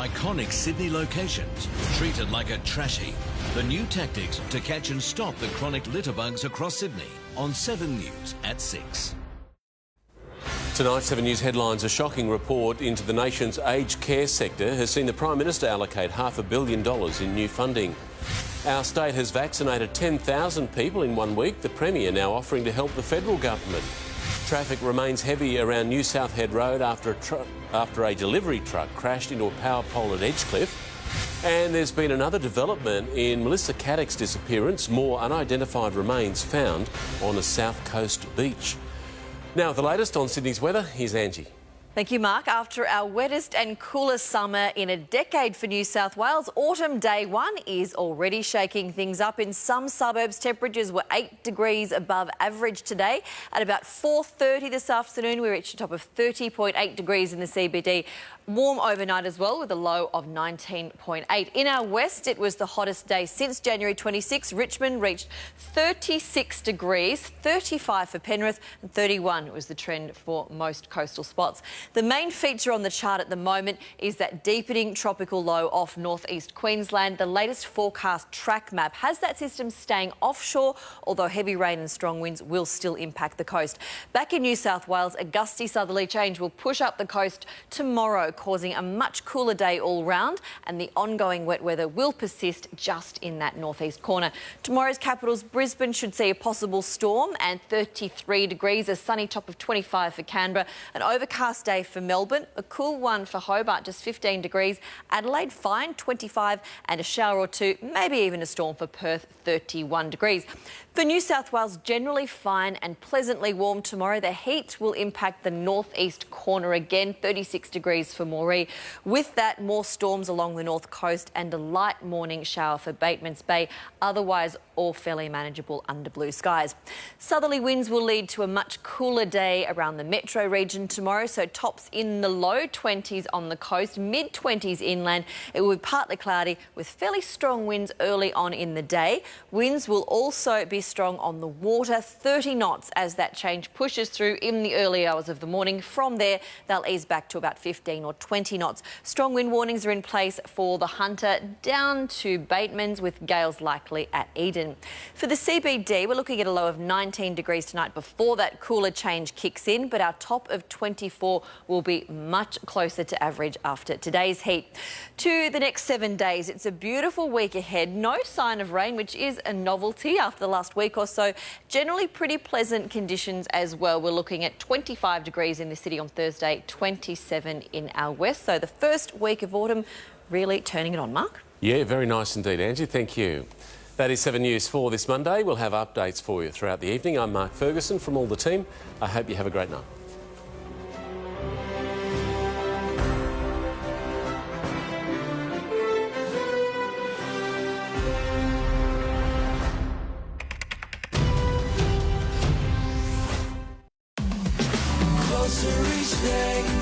Iconic Sydney locations treated like a trash heap. The new tactics to catch and stop the chronic litter bugs across Sydney on 7 News at 6. Tonight, 7 News headlines. A shocking report into the nation's aged care sector has seen the Prime Minister allocate $500 million in new funding. Our state has vaccinated 10,000 people in 1 week. The Premier now offering to help the federal government. Traffic remains heavy around New South Head Road after a delivery truck crashed into a power pole at Edgecliff. And there's been another development in Melissa Caddick's disappearance. More unidentified remains found on a South Coast beach. Now, the latest on Sydney's weather, here's Angie. Thank you, Mark. After our wettest and coolest summer in a decade for New South Wales, autumn day one is already shaking things up. In some suburbs, temperatures were 8 degrees above average today. At about 4:30 this afternoon, we reached a top of 30.8 degrees in the CBD. Warm overnight as well, with a low of 19.8. In our west, it was the hottest day since January 26. Richmond reached 36 degrees, 35 for Penrith, and 31 was the trend for most coastal spots. The main feature on the chart at the moment is that deepening tropical low off northeast Queensland. The latest forecast track map has that system staying offshore, although heavy rain and strong winds will still impact the coast. Back in New South Wales, a gusty southerly change will push up the coast tomorrow, causing a much cooler day all round, and the ongoing wet weather will persist just in that northeast corner. Tomorrow's capitals, Brisbane, should see a possible storm and 33 degrees, a sunny top of 25 for Canberra, an overcast day for Melbourne, a cool one for Hobart, just 15 degrees, Adelaide fine, 25, and a shower or two, maybe even a storm for Perth, 31 degrees. For New South Wales, generally fine and pleasantly warm tomorrow. The heat will impact the northeast corner again, 36 degrees for Moree. With that, more storms along the north coast and a light morning shower for Batemans Bay. Otherwise, all fairly manageable under blue skies. Southerly winds will lead to a much cooler day around the metro region tomorrow, so tops in the low 20s on the coast, mid-20s inland. It will be partly cloudy with fairly strong winds early on in the day. Winds will also be strong on the water, 30 knots as that change pushes through in the early hours of the morning. From there, they'll ease back to about 15 or 20 knots. Strong wind warnings are in place for the Hunter down to Batemans, with gales likely at Eden. For the CBD, we're looking at a low of 19 degrees tonight before that cooler change kicks in, but our top of 24 will be much closer to average after today's heat. To the next 7 days, it's a beautiful week ahead. No sign of rain, which is a novelty after the last week or so. Generally pretty pleasant conditions as well. We're looking at 25 degrees in the city on Thursday, 27 in our west. So the first week of autumn really turning it on, Mark. Yeah, very nice indeed, Angie. Thank you. That is 7 News for this Monday. We'll have updates for you throughout the evening. I'm Mark Ferguson from all the team. I hope you have a great night. Closer each day.